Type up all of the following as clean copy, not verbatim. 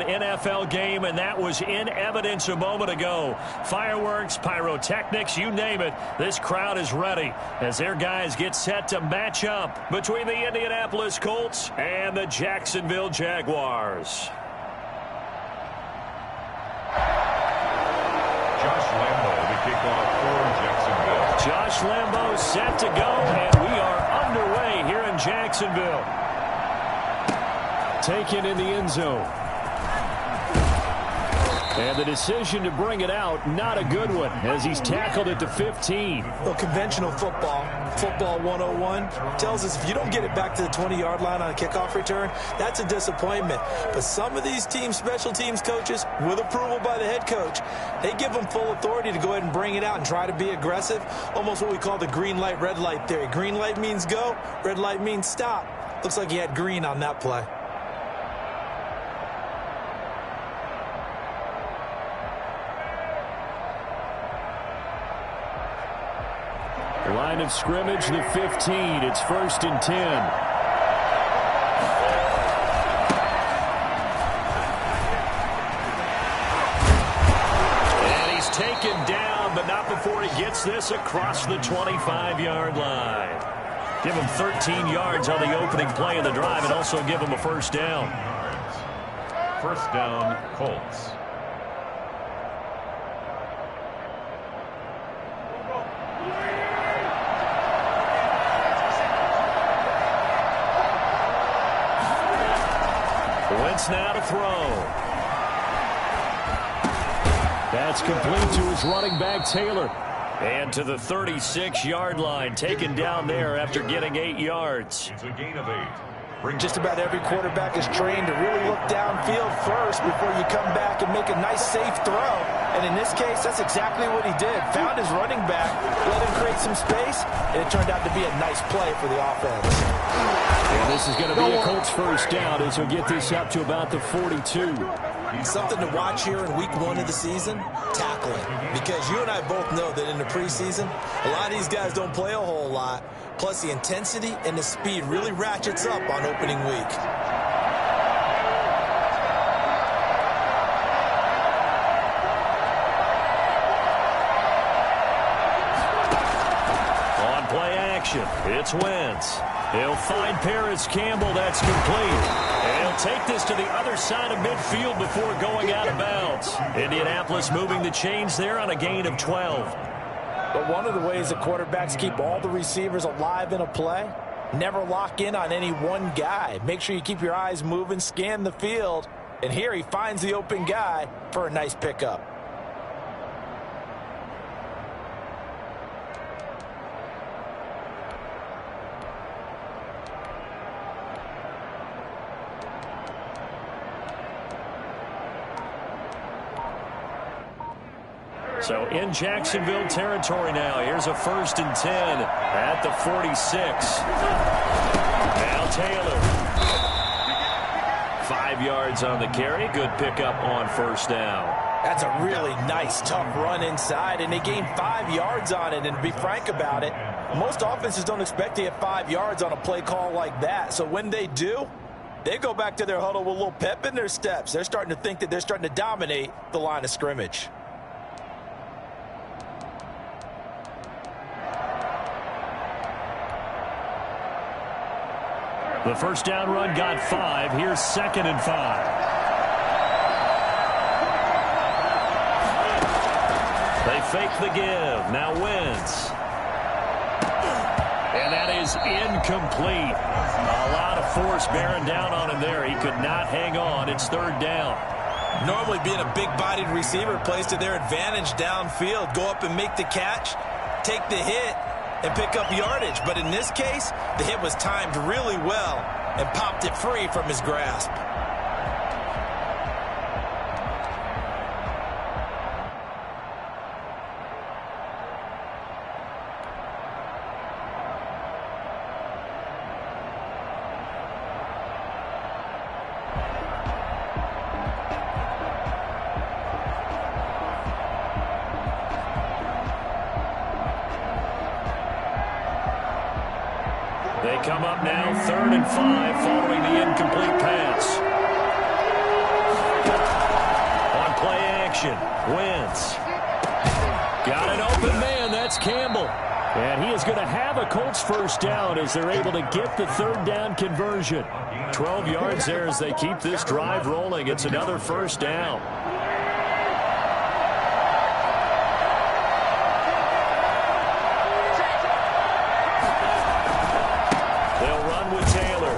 NFL game, and that was in evidence a moment ago. Fireworks, pyrotechnics, you name it. This crowd is ready as their guys get set to match up between the Indianapolis Colts and the Jacksonville Jaguars. Josh Lambo, the kickoff for Jacksonville. Josh Lambo set to go, and we are underway here in Jacksonville. Taken in the end zone. And the decision to bring it out, not a good one, as he's tackled at the 15. Well, conventional football 101, tells us if you don't get it back to the 20-yard line on a kickoff return, that's a disappointment. But some of these special teams coaches, with approval by the head coach, they give them full authority to go ahead and bring it out and try to be aggressive, almost what we call the green light, red light theory. Green light means go, red light means stop. Looks like he had green on that play. Line of scrimmage, the 15. It's 1st and 10. And he's taken down, but not before he gets this across the 25-yard line. Give him 13 yards on the opening play of the drive and also give him a first down. First down, Colts. Wentz now to throw. That's complete to his running back, Taylor. And to the 36-yard line, taken down there after getting 8 yards. It's a gain of 8. Just about every quarterback is trained to really look downfield first before you come back and make a nice, safe throw. And in this case, that's exactly what he did. Found his running back, let him create some space, and it turned out to be a nice play for the offense. And this is going to be a Colts first down as we get this up to about the 42. Something to watch here in week 1 of the season, tackling. Because you and I both know that in the preseason, a lot of these guys don't play a whole lot. Plus, the intensity and the speed really ratchets up on opening week. On play action, it's Wentz. He'll find Paris Campbell. That's complete. And he'll take this to the other side of midfield before going out of bounds. Indianapolis moving the chains there on a gain of 12. But one of the ways that quarterbacks keep all the receivers alive in a play, never lock in on any one guy. Make sure you keep your eyes moving, scan the field. And here he finds the open guy for a nice pickup. So in Jacksonville territory now. Here's a 1st and 10 at the 46. Now Taylor. 5 yards on the carry. Good pickup on first down. That's a really nice, tough run inside, and they gained 5 yards on it. And to be frank about it, most offenses don't expect to get 5 yards on a play call like that. So when they do, they go back to their huddle with a little pep in their steps. They're starting to think that they're starting to dominate the line of scrimmage. The first down run got 5. Here's 2nd and 5. They fake the give. Now Wentz. And that is incomplete. A lot of force bearing down on him there. He could not hang on. It's 3rd down. Normally being a big-bodied receiver plays to their advantage downfield. Go up and make the catch, take the hit, and pick up yardage. But in this case, the hit was timed really well and popped it free from his grasp. They come up now 3rd and 5 following the incomplete pass. possession. Wins. Got an open man. That's Campbell. And he is going to have a Colts first down as they're able to get the third down conversion. 12 yards there as they keep this drive rolling. It's another first down. They'll run with Taylor.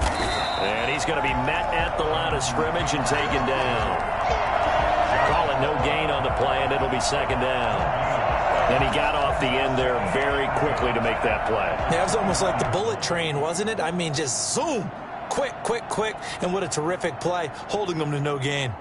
And he's going to be met at the line of scrimmage and taken down. Calling no gain on the play, and it'll be second down. And he got off the end there very quickly to make that play. Yeah, it was almost like the bullet train, wasn't it? I mean, just zoom. Quick, quick, quick. And what a terrific play, holding them to no gain.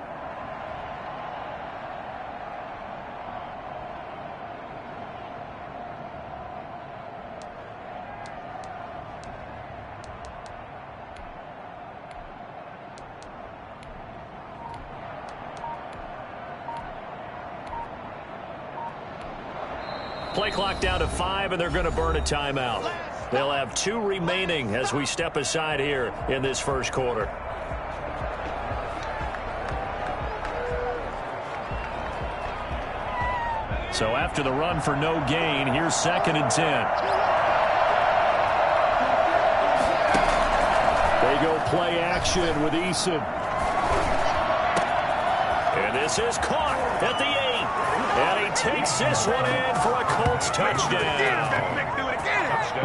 Play clock down to 5, and they're going to burn a timeout. They'll have 2 remaining as we step aside here in this first quarter. So after the run for no gain, here's 2nd and 10. They go play action with Eason. And this is caught at the 8. And he takes this one in for a Colts touchdown.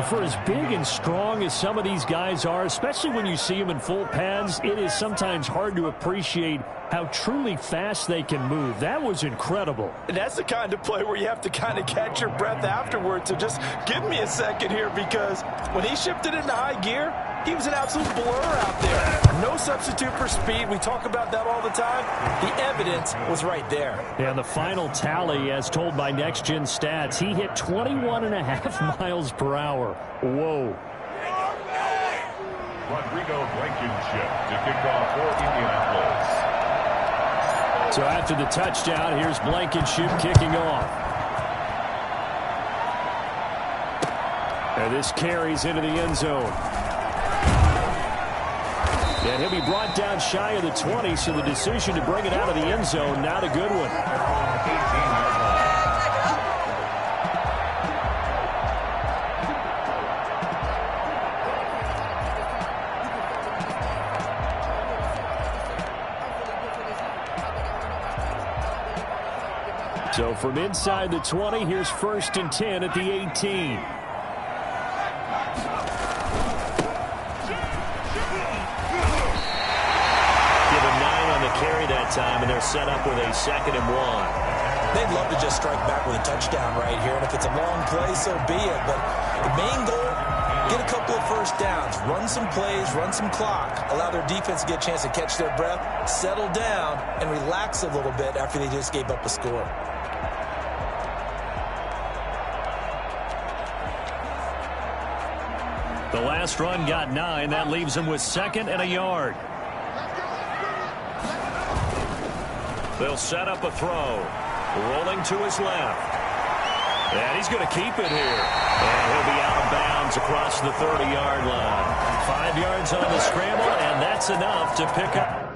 For as big and strong as some of these guys are, especially when you see them in full pads, it is sometimes hard to appreciate how truly fast they can move. That was incredible. And that's the kind of play where you have to kind of catch your breath afterwards. So just give me a second here, because when he shifted into high gear, he was an absolute blur out there. No substitute for speed. We talk about that all the time. The evidence was right there. And the final tally, as told by Next Gen Stats, he hit 21.5 miles per hour. Whoa. Rodrigo Blankenship to kick off for Indianapolis. So after the touchdown, here's Blankenship kicking off. And this carries into the end zone. And he'll be brought down shy of the 20, so the decision to bring it out of the end zone, not a good one. So from inside the 20, here's 1st and 10 at the 18. Carry that time, and they're set up with a 2nd and 1. They'd love to just strike back with a touchdown right here, and if it's a long play, so be it. But the main goal, get a couple of first downs, run some plays, run some clock, allow their defense to get a chance to catch their breath, settle down, and relax a little bit after they just gave up a score. The last run got 9. That leaves them with 2nd and a yard. They'll set up a throw. Rolling to his left. And he's going to keep it here. And he'll be out of bounds across the 30-yard line. 5 yards on the scramble, and that's enough to pick up.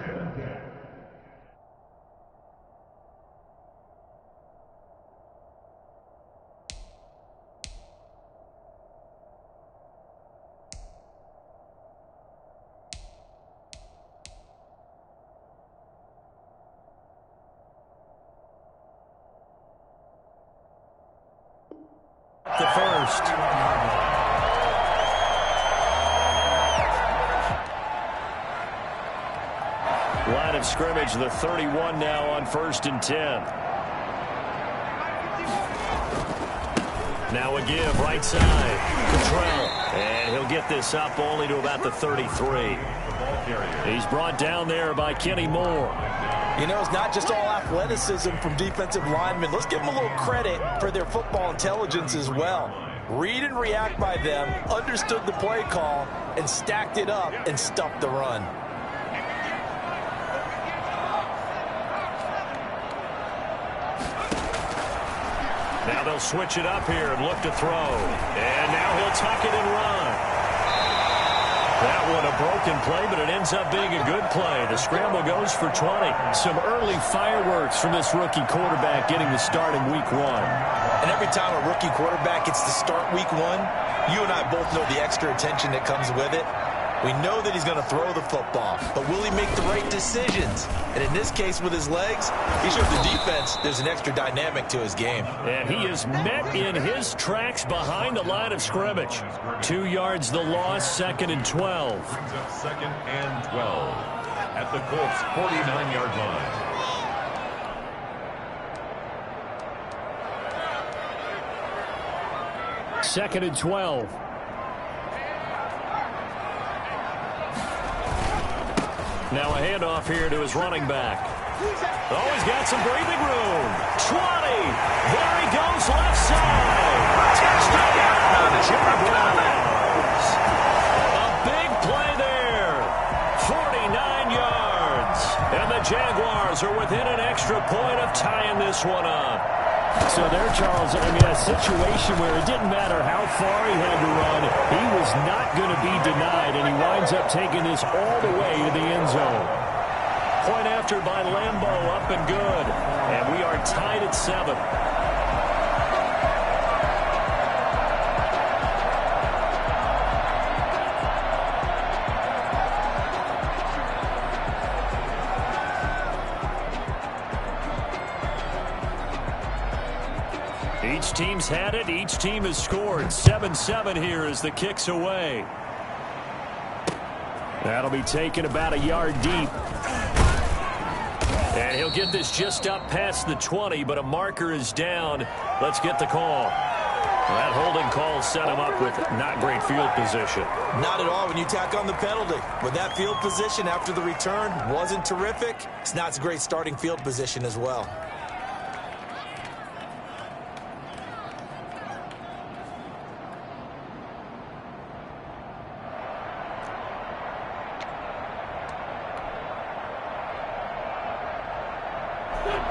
The first. Line of scrimmage, the 31 now on 1st and 10. Now a give, right side. Cottrell. And he'll get this up only to about the 33. He's brought down there by Kenny Moore. You know, it's not just all athleticism from defensive linemen. Let's give them a little credit for their football intelligence as well. Read and react by them, understood the play call, and stacked it up and stuffed the run. Now they'll switch it up here and look to throw. And now he'll tuck it and run. That one a broken play, but it ends up being a good play. The scramble goes for 20. Some early fireworks from this rookie quarterback getting the start in week 1. And every time a rookie quarterback gets to start week 1, you and I both know the extra attention that comes with it. We know that he's going to throw the football, but will he make the right decisions? And in this case, with his legs, he showed the defense there's an extra dynamic to his game. And he is met in his tracks behind the line of scrimmage. 2 yards the loss, 2nd and 12. Brings up 2nd and 12 at the Colts' 49-yard line. Second and 12. Now a handoff here to his running back. Oh, he's got some breathing room. 20. There he goes, left side. Touchdown, Jaguars. A big play there. 49 yards. And the Jaguars are within an extra point of tying this one up. So there, Charles, I mean, a situation where it didn't matter how far he had to run, he was not going to be denied, and he winds up taking this all the way to the end zone. Point after by Lambeau, up and good. And we are tied at 7. Each team's had it. Each team has scored. 7-7 here as the kick's away. That'll be taken about a yard deep. And he'll get this just up past the 20, but a marker is down. Let's get the call. That holding call set him up with not great field position. Not at all when you tack on the penalty. With that field position after the return wasn't terrific. It's not a great starting field position as well.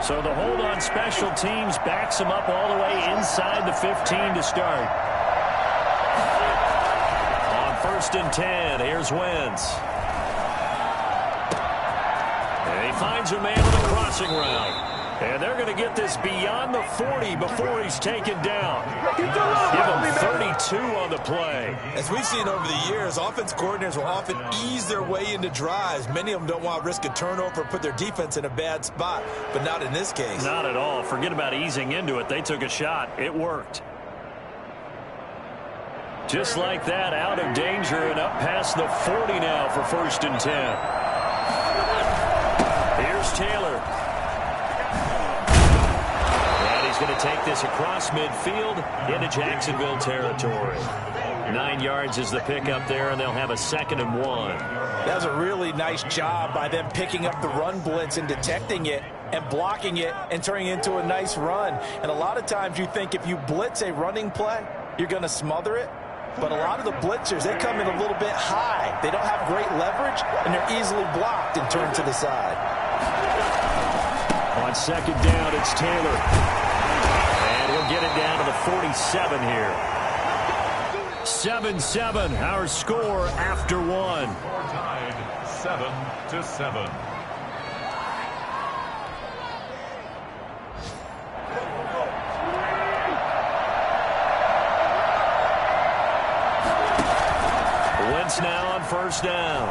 So the hold on special teams backs him up all the way inside the 15 to start. On 1st and 10, here's Wentz. And he finds a man with a crossing route. And they're going to get this beyond the 40 before he's taken down. Give him 32 on the play. As we've seen over the years, offense coordinators will often ease their way into drives. Many of them don't want to risk a turnover or put their defense in a bad spot, but not in this case. Not at all. Forget about easing into it. They took a shot. It worked. Just like that, out of danger and up past the 40 now for 1st and 10. Here's Taylor. He's going to take this across midfield into Jacksonville territory. 9 yards is the pickup there, and they'll have a 2nd and 1. That was a really nice job by them picking up the run blitz and detecting it and blocking it and turning it into a nice run. And a lot of times you think if you blitz a running play, you're going to smother it. But a lot of the blitzers, they come in a little bit high. They don't have great leverage, and they're easily blocked and turned to the side. On 2nd down, it's Taylor. He'll get it down to the 47 here. 7-7, our score after 1. Tied 7-7. Wentz now on 1st down.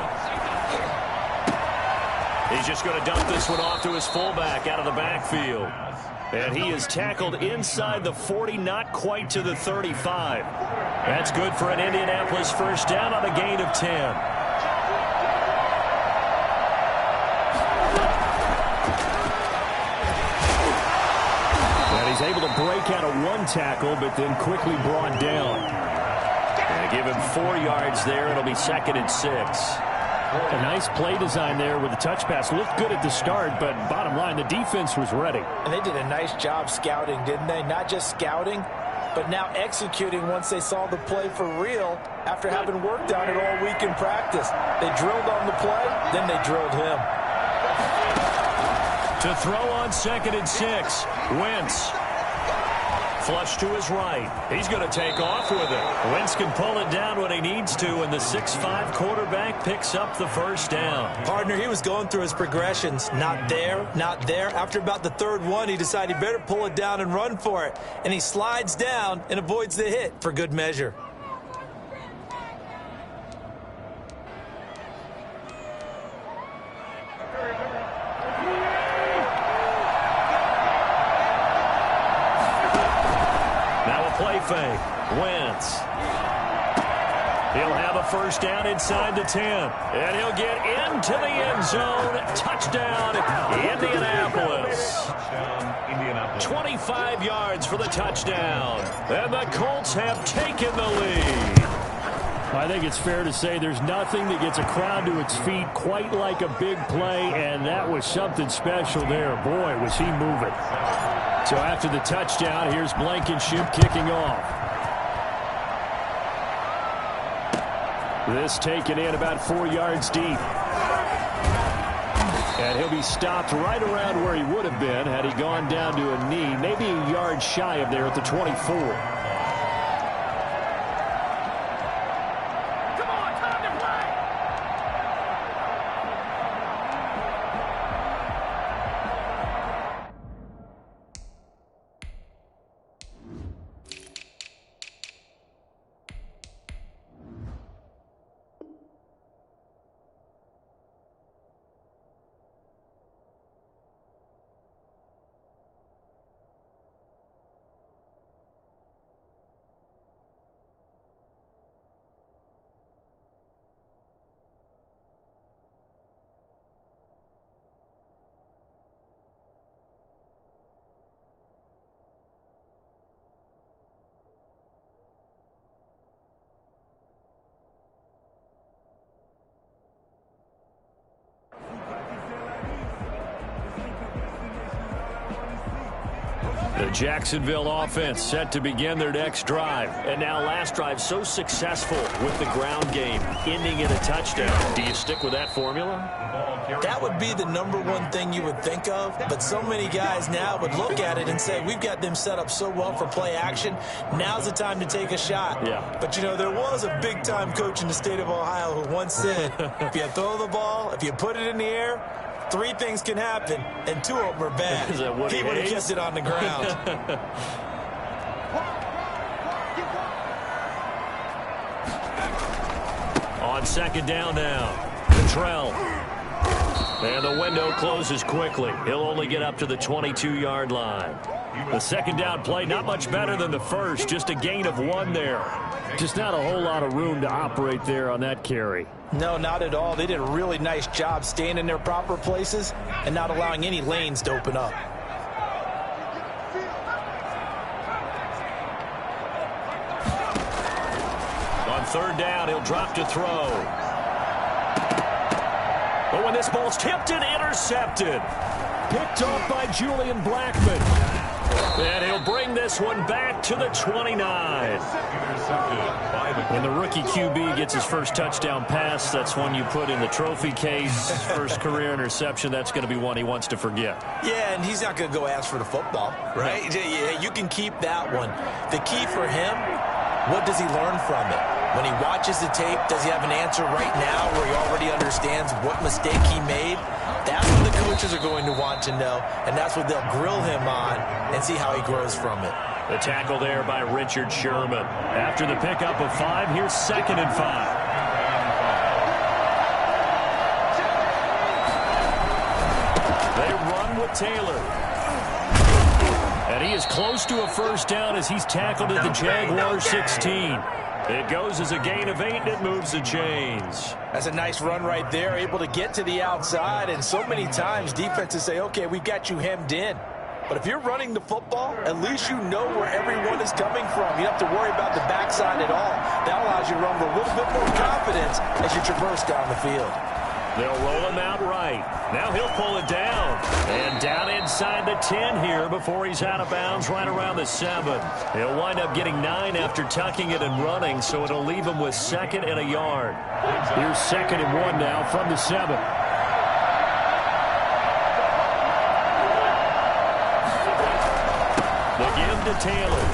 He's just going to dump this one off to his fullback out of the backfield. And he is tackled inside the 40, not quite to the 35. That's good for an Indianapolis 1st down on a gain of 10. And he's able to break out of 1 tackle, but then quickly brought down. And give him 4 yards there. It'll be 2nd and 6. A nice play design there with the touch pass. Looked good at the start, but bottom line, the defense was ready. And they did a nice job scouting, didn't they? Not just scouting, but now executing once they saw the play for real after having worked on it all week in practice. They drilled on the play, then they drilled him. To throw on 2nd and 6, Wentz. Flush to his right. He's going to take off with it. Wentz can pull it down when he needs to, and the 6'5" quarterback picks up the first down. Partner, he was going through his progressions. Not there, not there. After about the third one, he decided he better pull it down and run for it. And he slides down and avoids the hit for good measure. Fake. Wentz. He'll have a first down inside the 10. And he'll get into the end zone. Touchdown, Indianapolis. 25 yards for the touchdown. And the Colts have taken the lead. I think it's fair to say there's nothing that gets a crowd to its feet quite like a big play, and that was something special there. Boy, was he moving. So after the touchdown, here's Blankenship kicking off. This taken in about 4 yards deep. And he'll be stopped right around where he would have been had he gone down to a knee, maybe a yard shy of there at the 24. The Jacksonville offense set to begin their next drive. And now last drive so successful with the ground game, ending in a touchdown. Do you stick with that formula? That would be the #1 thing you would think of, but so many guys now would look at it and say, we've got them set up so well for play action. Now's the time to take a shot. Yeah. But, you know, there was a big-time coach in the state of Ohio who once said, if you throw the ball, if you put it in the air, 3 things can happen, and 2 of them are bad. Is that what he would have kept it on the ground. On second down now, Cottrell. And the window closes quickly. He'll only get up to the 22-yard line. The second down play, not much better than the first, just a gain of 1 there. Just not a whole lot of room to operate there on that carry. No, not at all. They did a really nice job staying in their proper places and not allowing any lanes to open up. On third down, he'll drop to throw. But when this ball's tipped and intercepted. Picked off by Julian Blackmon. And he'll bring this one back to the 29. When the rookie QB gets his first touchdown pass, that's one you put in the trophy case. First career interception, that's going to be one he wants to forget. Yeah, and he's not going to go ask for the football, right? Yeah, you can keep that one. The key for him, what does he learn from it? When he watches the tape, does he have an answer right now where he already understands what mistake he made? That's what the coaches are going to want to know, and that's what they'll grill him on and see how he grows from it. The tackle there by Richard Sherman. After the pickup of 5, here's 2nd and 5. They run with Taylor. And he is close to a first down as he's tackled at the Jaguar 16. It goes as a gain of 8, and it moves the chains. That's a nice run right there, able to get to the outside. And so many times defenses say, okay, we got you hemmed in. But if you're running the football, at least you know where everyone is coming from. You don't have to worry about the backside at all. That allows you to run with a little bit more confidence as you traverse down the field. They'll roll him out right. Now he'll pull it down. And down inside the 10 here before he's out of bounds right around the 7. He'll wind up getting 9 after tucking it and running, so it'll leave him with 2nd and a yard. Here's 2nd and 1 now from the 7. The give to Taylor.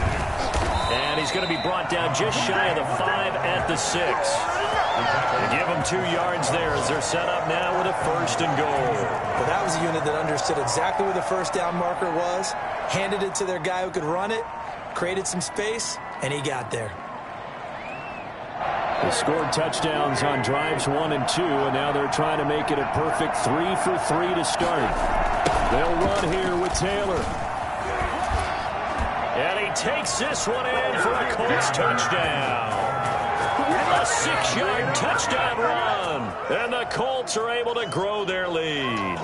And he's going to be brought down just shy of the 5 at the 6. They give him 2 yards there as they're set up now with a 1st and goal. Well, that was a unit that understood exactly where the first down marker was, handed it to their guy who could run it, created some space, and he got there. They scored touchdowns on drives 1 and 2, and now they're trying to make it a perfect 3 for 3 to start. They'll run here with Taylor. And he takes this one in for a Colts touchdown. A 6-yard touchdown run. And the Colts are able to grow their lead.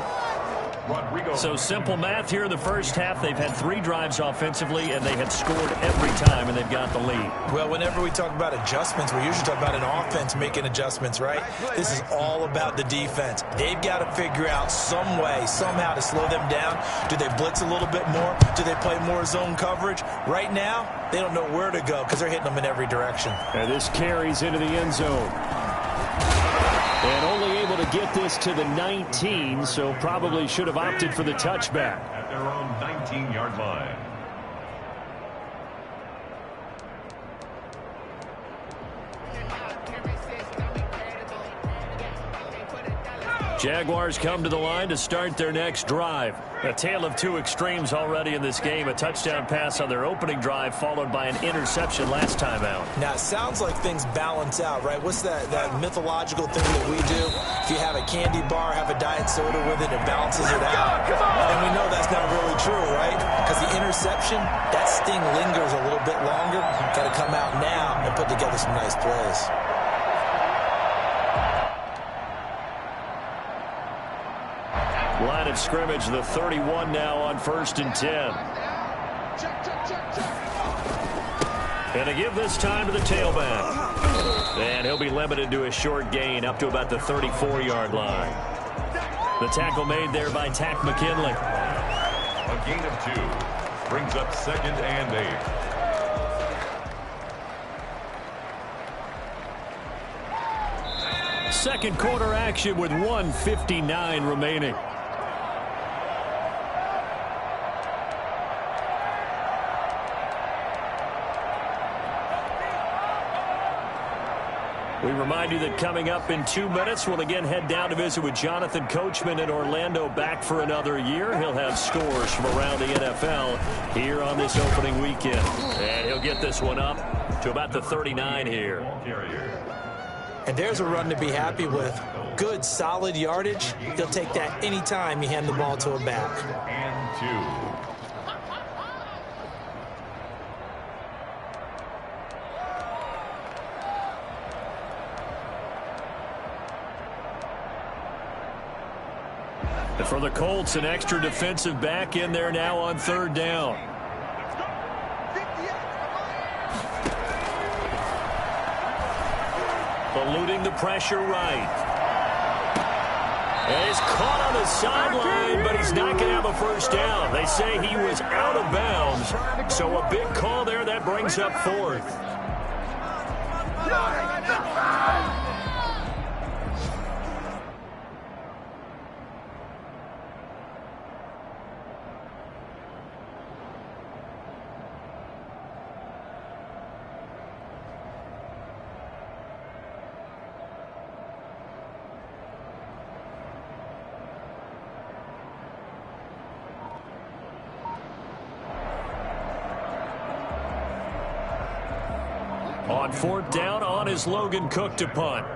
So simple math here in the first half. They've had 3 drives offensively, and they have scored every time, and they've got the lead. Well, whenever we talk about adjustments, we usually talk about an offense making adjustments, right? This is all about the defense. They've got to figure out some way, somehow to slow them down. Do they blitz a little bit more? Do they play more zone coverage? Right now, they don't know where to go because they're hitting them in every direction. And this carries into the end zone. And only able to get this to the 19, so probably should have opted for the touchback. At their own 19-yard line. Jaguars come to the line to start their next drive. A tale of 2 extremes already in this game. A touchdown pass on their opening drive, followed by an interception last time out. Now, it sounds like things balance out, right? What's that mythological thing that we do? If you have a candy bar, have a diet soda with it, it balances it out. And we know that's not really true, right? Because the interception, that sting lingers a little bit longer. Got to come out now and put together some nice plays. Line of scrimmage, the 31 now on 1st and 10. And to give this time to the tailback. And he'll be limited to a short gain up to about the 34-yard line. The tackle made there by Tack McKinley. A gain of 2 brings up 2nd and 8. Second quarter action with 1:59 remaining. We remind you that coming up in 2 minutes, we'll again head down to visit with Jonathan Coachman in Orlando, back for another year. He'll have scores from around the NFL here on this opening weekend. And he'll get this one up to about the 39 here. And there's a run to be happy with. Good, solid yardage. He'll take that anytime you hand the ball to a back. And 2. And for the Colts, an extra defensive back in there now on 3rd down. Eluding the pressure right. And he's caught on the sideline, but he's not going to have a 1st down. They say he was out of bounds. So a big call there that brings up 4th. On 4th down, on is Logan Cook to punt.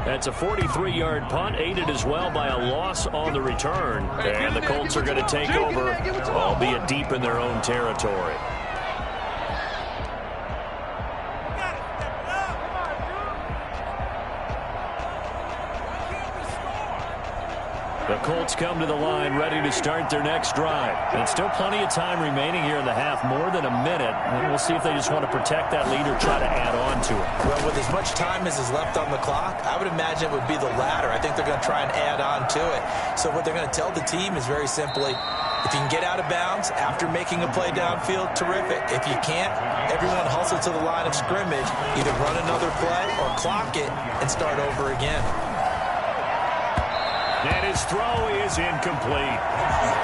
That's a 43-yard punt, aided as well by a loss on the return. And the Colts are going to take over, albeit deep in their own territory. The Colts come to the line ready to start their next drive. And still plenty of time remaining here in the half, more than a minute. And we'll see if they just want to protect that lead or try to add on to it. Well, with as much time as is left on the clock, I would imagine it would be the latter. I think they're going to try and add on to it. So what they're going to tell the team is very simply, If you can get out of bounds after making a play downfield, terrific. If you can't, everyone hustle to the line of scrimmage, either run another play or clock it and start over again. And his throw is incomplete.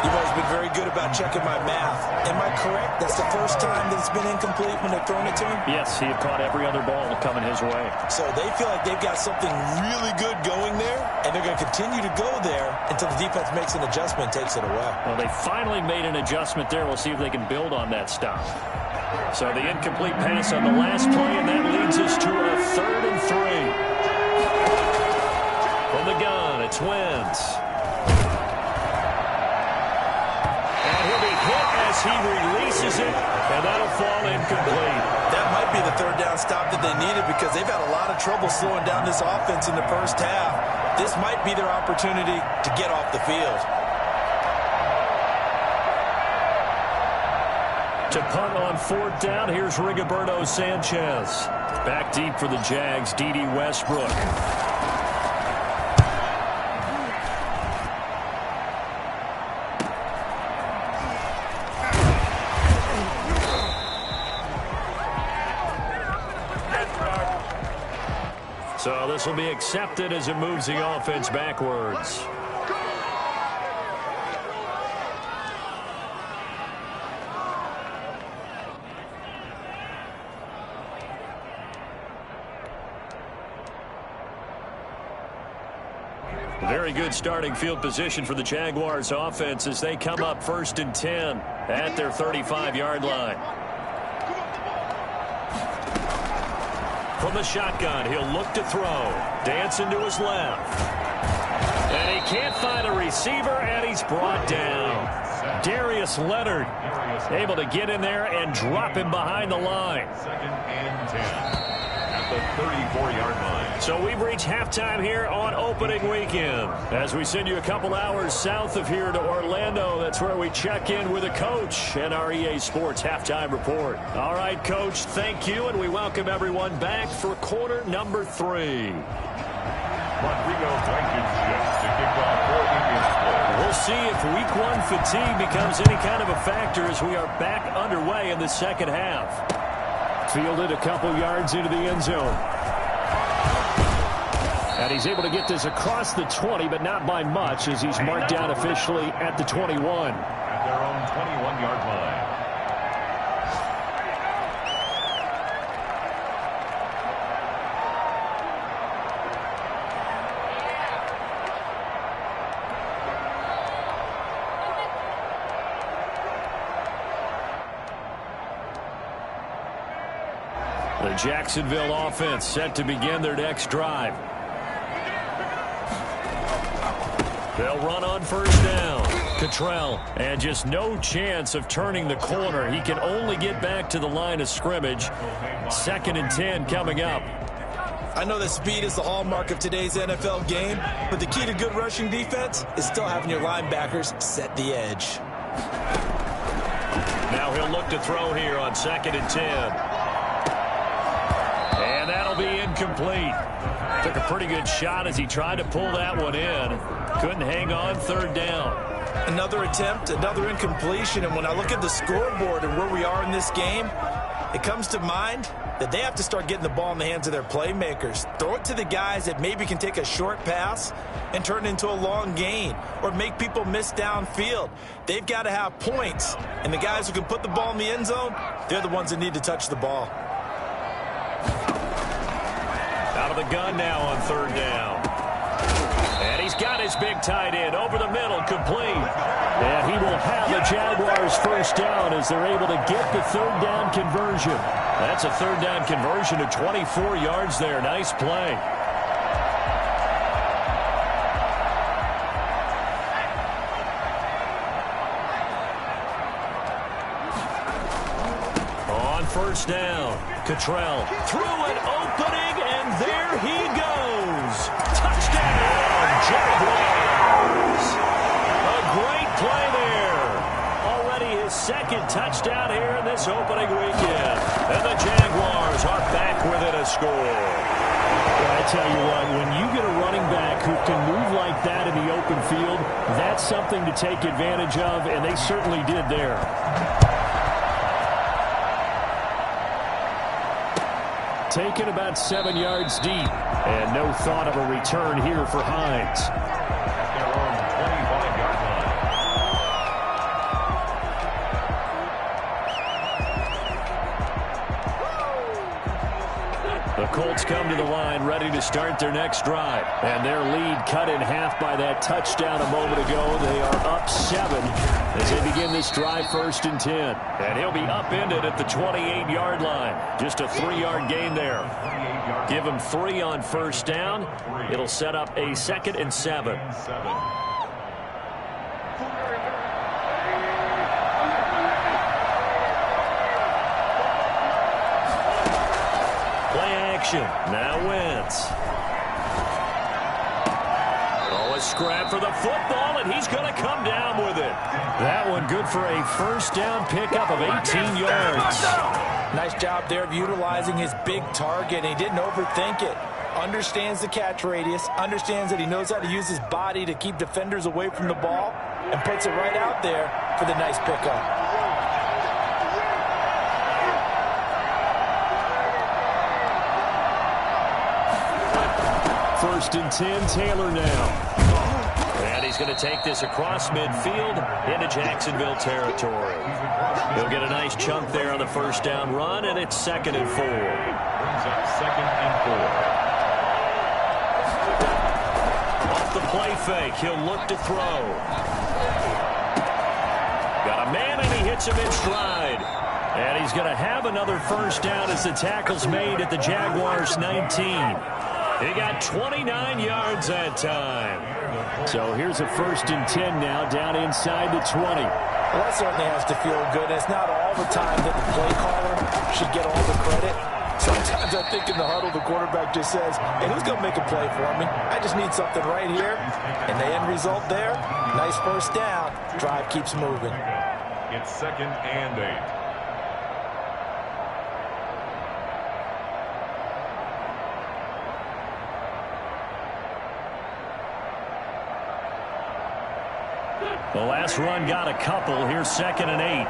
You've always been very good about checking my math. Am I correct? That's the first time that it's been incomplete when they've thrown it to him? Yes, he had caught every other ball coming his way. So they feel like they've got something really good going there, and they're going to continue to go there until the defense makes an adjustment and takes it away. Well, they finally made an adjustment there. We'll see if they can build on that stop. So the incomplete pass on the last play, and that leads us to a 3rd and 3. From the gun, it's Wentz. And he'll be hit as he releases it, and that'll fall incomplete. That might be the 3rd down stop that they needed because they've had a lot of trouble slowing down this offense in the first half. This might be their opportunity to get off the field. To punt on 4th down, here's Rigoberto Sanchez. Back deep for the Jags, D.D. Westbrook. So this will be accepted as it moves the offense backwards. Very good starting field position for the Jaguars offense as they come up 1st and 10 at their 35-yard line. From the shotgun, he'll look to throw. Dancing to his left. And he can't find a receiver, and he's brought down. Darius Leonard able to get in there and drop him behind the line. 2nd and 10 at the 34-yard line. So we've reached halftime here on opening weekend. As we send you a couple hours south of here to Orlando, that's where we check in with a coach and our EA Sports halftime report. All right, Coach, thank you, and we welcome everyone back for quarter number 3. Rodrigo Blankenship to kick off for Indians play. We'll see if week 1 fatigue becomes any kind of a factor as we are back underway in the second half. Fielded a couple yards into the end zone. And he's able to get this across the 20, but not by much as he's marked down officially at the 21. At their own 21-yard line. The Jacksonville offense set to begin their next drive. They'll run on 1st down. Cottrell, and just no chance of turning the corner. He can only get back to the line of scrimmage. 2nd and 10 coming up. I know that speed is the hallmark of today's NFL game, but the key to good rushing defense is still having your linebackers set the edge. Now he'll look to throw here on 2nd and 10. And that'll be incomplete. Took a pretty good shot as he tried to pull that one in. Couldn't hang on 3rd down. Another attempt, another incompletion, and when I look at the scoreboard and where we are in this game, it comes to mind that they have to start getting the ball in the hands of their playmakers. Throw it to the guys that maybe can take a short pass and turn it into a long gain or make people miss downfield. They've got to have points, and the guys who can put the ball in the end zone, they're the ones that need to touch the ball. Out of the gun now on 3rd down. And he's got his big tight end over the middle, complete. And he will have the Jaguars 1st down as they're able to get the 3rd down conversion. That's a 3rd down conversion to 24 yards there. Nice play. On 1st down, Cottrell through an opening, and there he goes. Touchdown, Jaguars. A great play there. Already his 2nd touchdown here in this opening weekend. And the Jaguars are back within a score. Yeah, I'll tell you what, when you get a running back who can move like that in the open field, that's something to take advantage of, and they certainly did there. Taken about 7 yards deep, and no thought of a return here for Hines. At their own 25-yard line. The Colts come to the line ready to start their next drive. And their lead cut in half by that touchdown a moment ago. They are up 7 as they begin this drive 1st and 10. And he'll be upended at the 28-yard line. Just a 3-yard gain there. Give him 3 on 1st down. It'll set up a 2nd and 7. Now Wentz. Oh, a scrap for the football, and he's going to come down with it. That one good for a 1st down pickup of 18 yards. Nice job there of utilizing his big target. He didn't overthink it. Understands the catch radius, understands that he knows how to use his body to keep defenders away from the ball, and puts it right out there for the nice pickup. 1st and 10, Taylor now. And he's going to take this across midfield into Jacksonville territory. He'll get a nice chunk there on the 1st down run, and it's 2nd and 4. Brings up 2nd and 4. Off the play fake, he'll look to throw. Got a man, and he hits him in stride. And he's going to have another 1st down as the tackle's made at the Jaguars' 19. He got 29 yards that time. So here's a 1st and 10 now, down inside the 20. Well, that certainly has to feel good. It's not all the time that the play caller should get all the credit. Sometimes I think in the huddle, the quarterback just says, hey, who's going to make a play for me? I just need something right here. And the end result there, nice 1st down. Drive keeps moving. It's 2nd and 8. The last run got a couple. Here's 2nd and 8.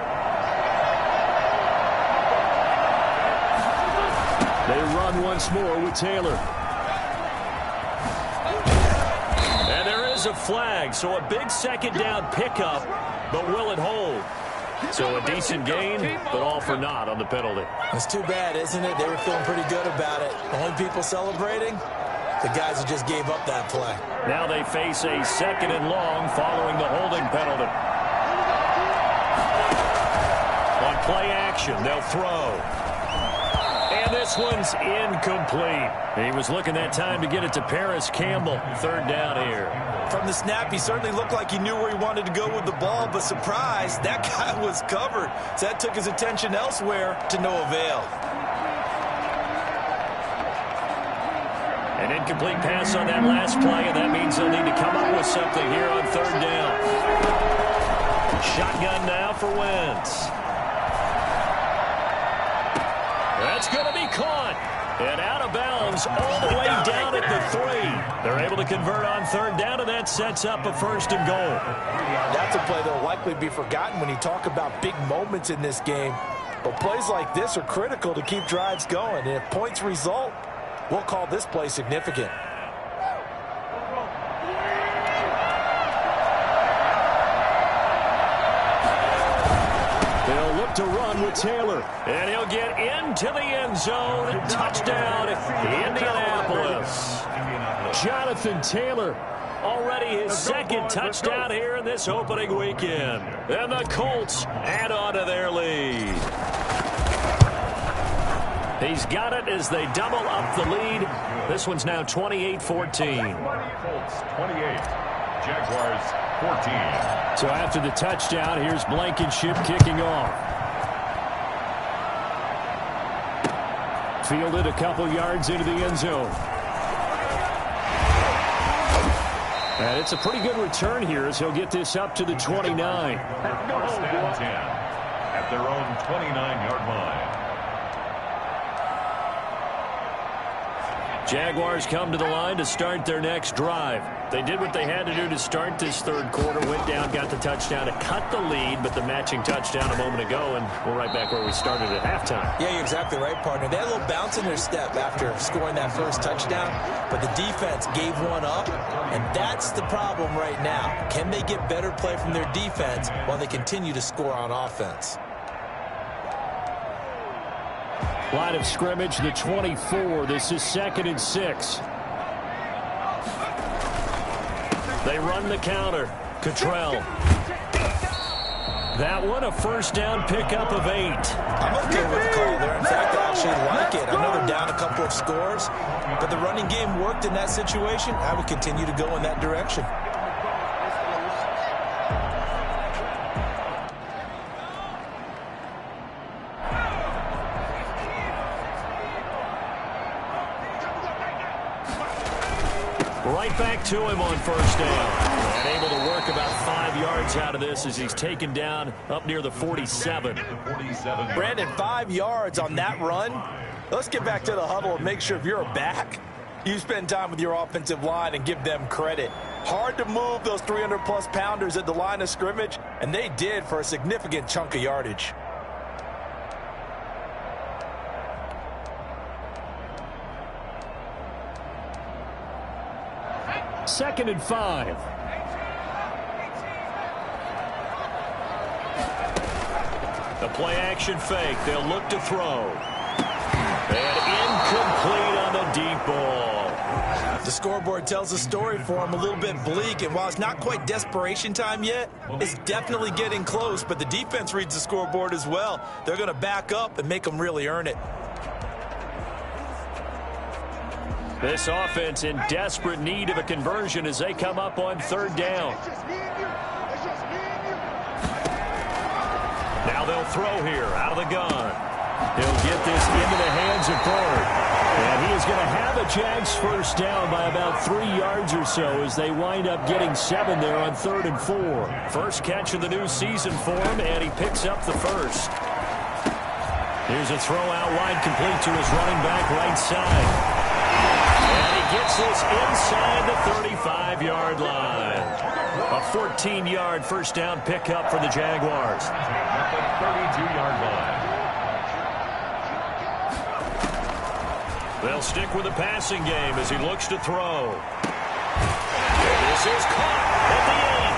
They run once more with Taylor. And there is a flag, so a big 2nd down pickup, but will it hold? So a decent gain, but all for naught on the penalty. It's too bad, isn't it? They were feeling pretty good about it. The only people celebrating, the guys who just gave up that play. Now they face a 2nd and long following the holding penalty. On play action, they'll throw. And this one's incomplete. He was looking that time to get it to Paris Campbell. 3rd down here. From the snap, he certainly looked like he knew where he wanted to go with the ball, but surprise, that guy was covered. So that took his attention elsewhere to no avail. An incomplete pass on that last play, and that means they'll need to come up with something here on 3rd down. Shotgun now for Wentz. That's going to be caught. And out of bounds all the way down at the 3. They're able to convert on 3rd down, and that sets up a 1st and goal. That's a play that will likely be forgotten when you talk about big moments in this game. But plays like this are critical to keep drives going. And if points result, we'll call this play significant. They'll look to run with Taylor. And he'll get into the end zone. Touchdown, Indianapolis. Jonathan Taylor. Already his 2nd touchdown here in this opening weekend. And the Colts add on to their lead. He's got it as they double up the lead. This one's now 28-14. Colts 28, Jaguars 14. So after the touchdown, here's Blankenship kicking off. Fielded a couple yards into the end zone. And it's a pretty good return here as he'll get this up to the 29. 1st and 10 at their own 29-yard line. Jaguars come to the line to start their next drive. They did what they had to do to start this third quarter, went down, got the touchdown to cut the lead, but the matching touchdown a moment ago, and we're right back where we started at halftime. Yeah, you're exactly right, partner. They had a little bounce in their step after scoring that first touchdown, but the defense gave one up, and that's the problem right now. Can they get better play from their defense while they continue to score on offense? Line of scrimmage, the 24. This is 2nd and 6. They run the counter. Cottrell. That one, a first down pickup of 8. I'm okay with the call there. In fact, I actually like it. I know they're down a couple of scores, but the running game worked in that situation. I would continue to go in that direction. Right back to him on first down. And able to work about 5 yards out of this as he's taken down up near the 47. Brandon, 5 yards on that run. Let's get back to the huddle and make sure if you're a back, you spend time with your offensive line and give them credit. Hard to move those 300-plus pounders at the line of scrimmage, and they did for a significant chunk of yardage. Second and 5. The play-action fake. They'll look to throw. And incomplete on the deep ball. The scoreboard tells a story for him, a little bit bleak, and while it's not quite desperation time yet, it's definitely getting close, but the defense reads the scoreboard as well. They're going to back up and make them really earn it. This offense in desperate need of a conversion as they come up on third down. Now they'll throw here out of the gun. He'll get this into the hands of Bird. And he is going to have a Jags first down by about 3 yards or so as they wind up getting 7 there on 3rd and 4. First catch of the new season for him, and he picks up the first. Here's a throw out wide, complete to his running back right side. And he gets this inside the 35-yard line. A 14-yard first down pickup for the Jaguars. At the 32-yard line. They'll stick with the passing game as he looks to throw. And this is caught at the end.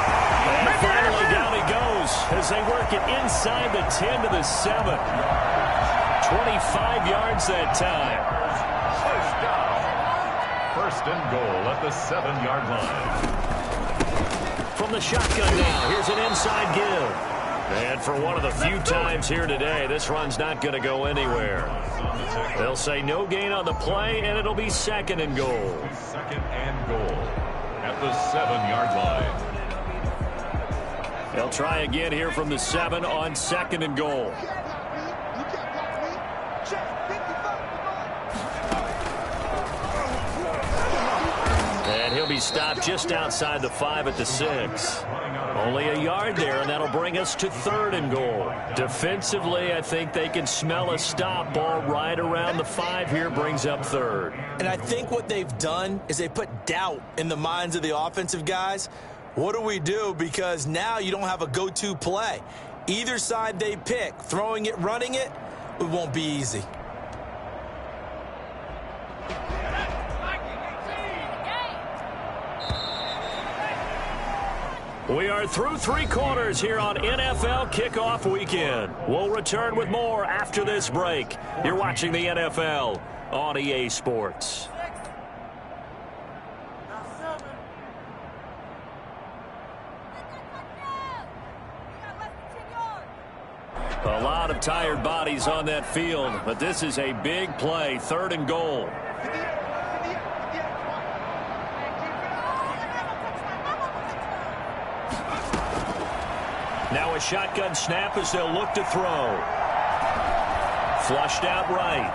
And finally down he goes as they work it inside the 10 to the 7. 25 yards that time. First down. First and goal at the 7-yard line. From the shotgun now, here's an inside give. And for one of the few times here today, this run's not going to go anywhere. They'll say no gain on the play, and it'll be 2nd and goal. 2nd and goal at the 7-yard line. They'll try again here from the 7 on 2nd and goal. And he'll be stopped just outside the 5 at the 6. Only a yard there, and that'll bring us to 3rd and goal. Defensively, I think they can smell a stop ball right around the 5 here, brings up 3rd. And I think what they've done is they put doubt in the minds of the offensive guys. What do we do? Because now you don't have a go-to play. Either side they pick, throwing it, running it, it won't be easy. We are through 3 quarters here on NFL Kickoff Weekend. We'll return with more after this break. You're watching the NFL on EA Sports. A lot of tired bodies on that field, but this is a big play, 3rd and goal. Now a shotgun snap as they'll look to throw. Flushed out right.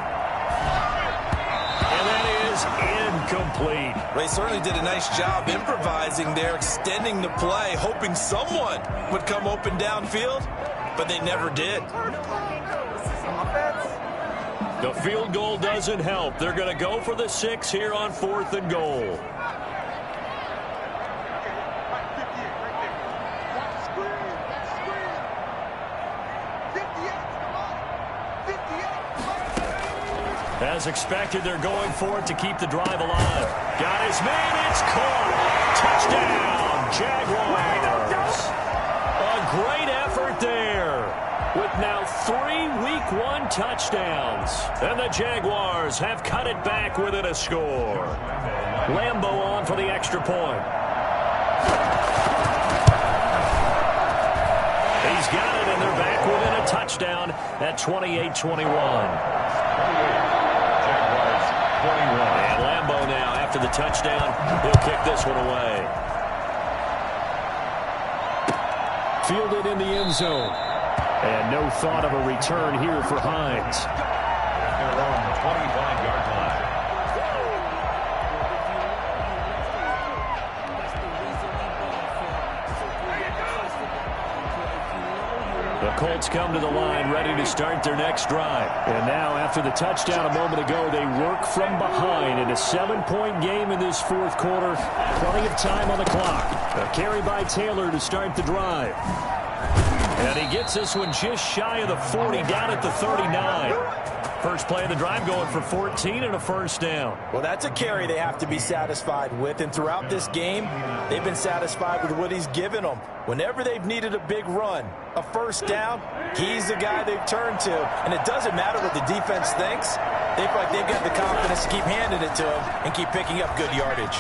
And that is incomplete. They certainly did a nice job improvising there, extending the play, hoping someone would come open downfield, but they never did. The field goal doesn't help. They're going to go for the 6 here on 4th and goal. As expected, they're going for it to keep the drive alive. Got his man. It's caught. Touchdown, Jaguars. A great effort there, with now 3 Week 1 touchdowns. And the Jaguars have cut it back within a score. Lambeau on for the extra point. He's got it, and they're back within a touchdown at 28-21. And Lambeau now, after the touchdown, he'll kick this one away. Fielded in the end zone. And no thought of a return here for Hines. They're on the 25-yard line. The Colts come to the line ready to start their next drive. And now, after the touchdown a moment ago, they work from behind in a 7-point game in this 4th quarter. Plenty of time on the clock. A carry by Taylor to start the drive. And he gets this one just shy of the 40, down at the 39. First play of the drive going for 14 and a first down. Well, that's a carry they have to be satisfied with. And throughout this game, they've been satisfied with what he's given them. Whenever they've needed a big run, a first down, he's the guy they've turned to. And it doesn't matter what the defense thinks. They feel like they've got the confidence to keep handing it to him and keep picking up good yardage.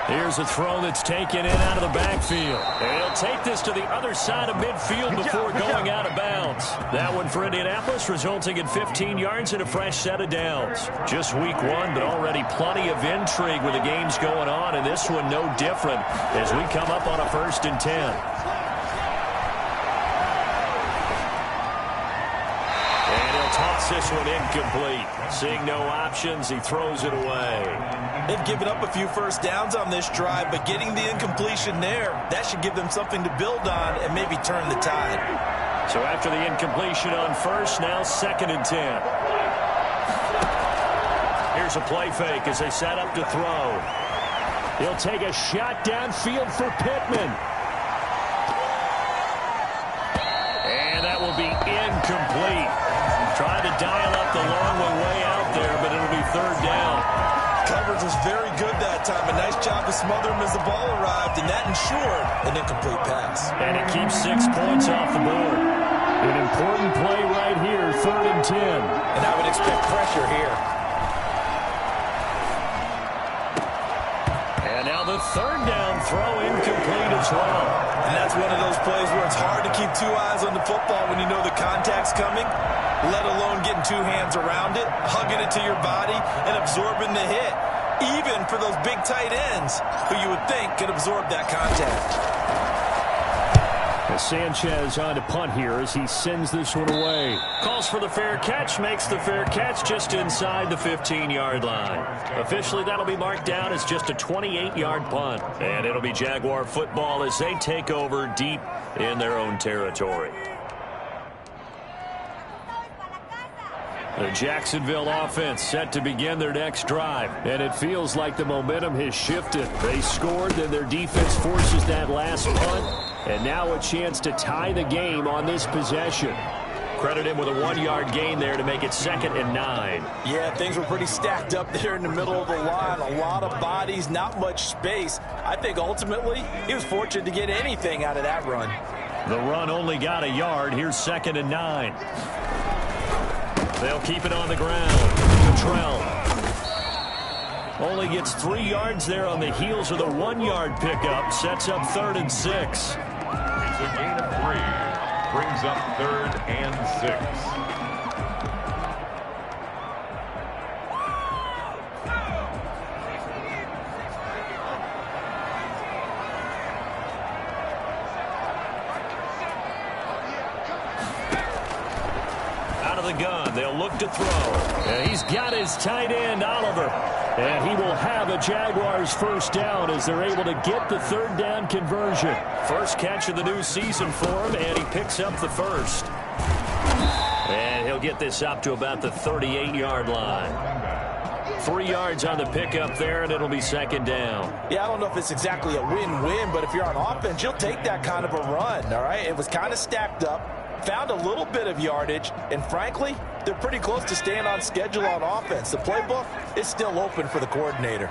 Here's a throw that's taken in out of the backfield. And he'll take this to the other side of midfield before going out of bounds. That one for Indianapolis, resulting in 15 yards and a fresh set of downs. Just Week 1, but already plenty of intrigue with the games going on, and this one no different as we come up on a 1st and 10. Toss this one incomplete. Seeing no options, he throws it away. They've given up a few first downs on this drive, but getting the incompletion there, that should give them something to build on and maybe turn the tide. So after the incompletion on first, now 2nd and 10. Here's a play fake as they set up to throw. He'll take a shot downfield for Pittman. And that will be incomplete. Trying to dial up the long way out there, but it'll be 3rd down. Coverage was very good that time. A nice job to smother him as the ball arrived, and that ensured an incomplete pass. And it keeps 6 points off the board. An important play right here, 3rd and 10. And I would expect pressure here. And now the 3rd down throw incomplete as well. And that's one of those plays where it's hard to keep 2 eyes on the football when you know the contact's coming, let alone getting 2 hands around it, hugging it to your body, and absorbing the hit, even for those big tight ends who you would think could absorb that contact. Sanchez on to punt here as he sends this one away. Calls for the fair catch, makes the fair catch just inside the 15-yard line. Officially, that'll be marked down as just a 28-yard punt. And it'll be Jaguar football as they take over deep in their own territory. The Jacksonville offense set to begin their next drive. And it feels like the momentum has shifted. They scored, then their defense forces that last punt. And now a chance to tie the game on this possession. Credit him with a 1-yard gain there to make it 2nd and 9. Yeah, things were pretty stacked up there in the middle of the line. A lot of bodies, not much space. I think ultimately he was fortunate to get anything out of that run. The run only got a yard. Here's 2nd and 9. They'll keep it on the ground. Cottrell only gets 3 yards there on the heels of the 1-yard pickup. Sets up 3rd and 6. It's a gain of 3. Brings up 3rd and 6. Out of the gun, they'll look to throw. And he's got his tight end, Oliver. And he will have a Jaguars first down as they're able to get the 3rd down conversion. First catch of the new season for him, and he picks up the first. And he'll get this up to about the 38-yard line. 3 yards on the pickup there, and it'll be second down. Yeah, I don't know if it's exactly a win-win, but if you're on offense, you'll take that kind of a run, all right? It was kind of stacked up, found a little bit of yardage, and frankly, they're pretty close to staying on schedule on offense. The playbook is still open for the coordinator.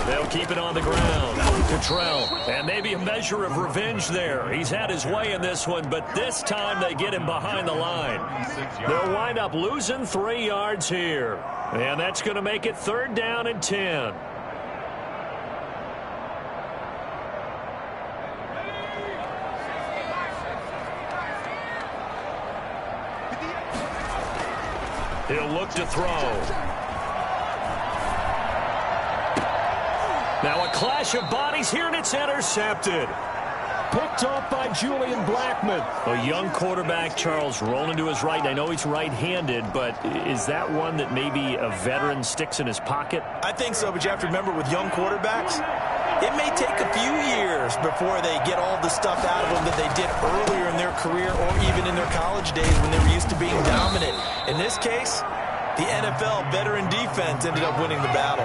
They'll keep it on the ground. Cottrell, and maybe a measure of revenge there. He's had his way in this one, but this time they get him behind the line. They'll wind up losing 3 yards here. And that's going to make it 3rd down and 10. He'll look to throw. Now a clash of bodies here, and it's intercepted. Picked off by Julian Blackmon. A young quarterback, Charles, rolling to his right. I know he's right-handed, but is that one that maybe a veteran sticks in his pocket? I think so, but you have to remember with young quarterbacks, it may take a few years before they get all the stuff out of them that they did earlier in their career or even in their college days when they were used to being dominant. In this case, the NFL veteran defense ended up winning the battle.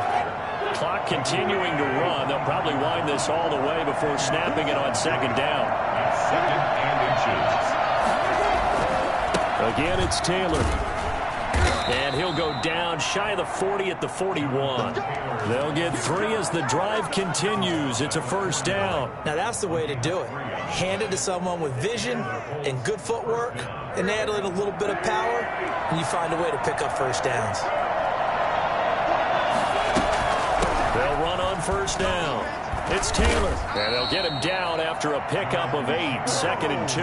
Clock continuing to run. They'll probably wind this all the way before snapping it on second down. 2nd and inches. Again, it's Taylor. And he'll go down shy of the 40 at the 41. They'll get 3 as the drive continues. It's a 1st down. Now, that's the way to do it. Hand it to someone with vision and good footwork, and add in a little bit of power, and you find a way to pick up 1st downs. They'll run on 1st down. It's Taylor. And they'll get him down after a pickup of 8. 2nd and 2.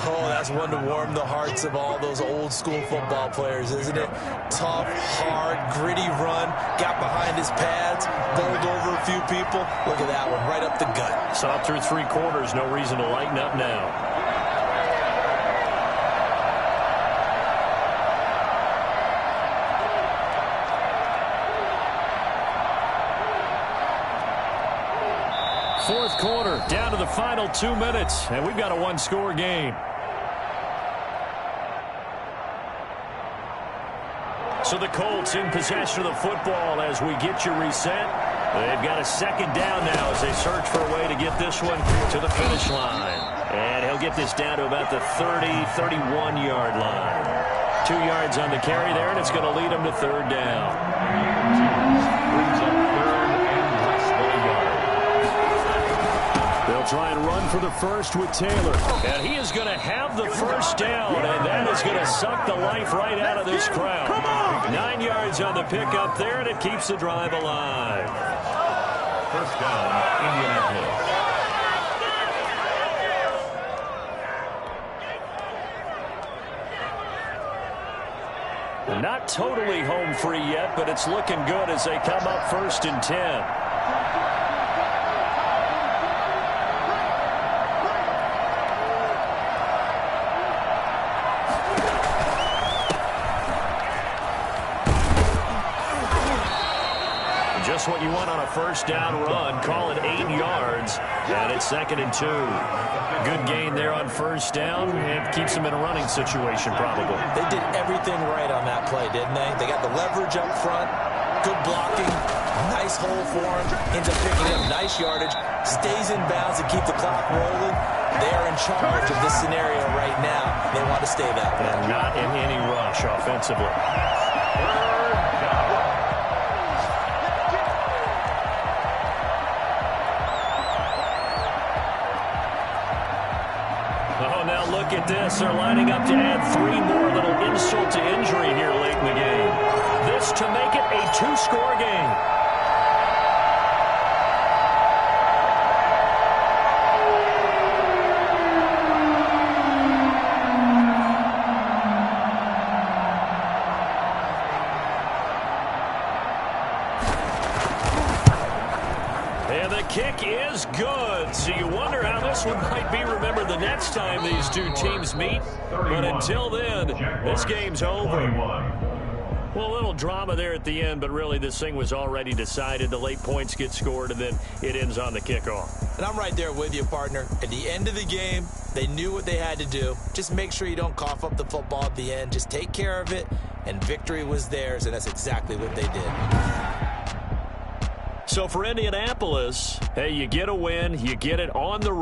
Oh, that's one to warm the hearts of all those old-school football players, isn't it? Tough, hard, gritty run. Got behind his pads, bowled over a few people. Look at that one, right up the gut. Saw through 3 quarters. No reason to lighten up now. Fourth quarter, down to the final 2 minutes, and we've got a 1-score game. So the Colts in possession of the football as we get you reset. They've got a 2nd down now as they search for a way to get this one to the finish line. And he'll get this down to about the 30, 31-yard line. 2 yards on the carry there, and it's going to lead them to 3rd down. Brings up 3rd and less than a yard. They'll try and run for the first with Taylor. And he is going to have the 1st down, and that is going to suck the life right out of this crowd. 9 yards on the pickup there, and it keeps the drive alive. 1st down, Indianapolis. Not totally home free yet, but it's looking good as they come up 1st and 10. Just what you want on a 1st down run. Call it 8 yards, and it's 2nd and 2. Good gain there on 1st down, and keeps them in a running situation probably. They did everything right on that play, didn't they? They got the leverage up front, good blocking, nice hole for him, ends up picking up nice yardage, stays in bounds to keep the clock rolling. They are in charge of this scenario right now. They want to stay that way. And not in any rush offensively. Look at this. They're lining up to add 3 more. Little insult to injury here late in the game. This to make it a 2-score game. And the kick is good. So you wonder how this one might be remembered the next time these two teams meet. But until then, this game's over. Well, a little drama there at the end, but really this thing was already decided. The late points get scored, and then it ends on the kickoff. And I'm right there with you, partner. At the end of the game, they knew what they had to do. Just make sure you don't cough up the football at the end. Just take care of it, and victory was theirs, and that's exactly what they did. So for Indianapolis, hey, you get a win, you get it on the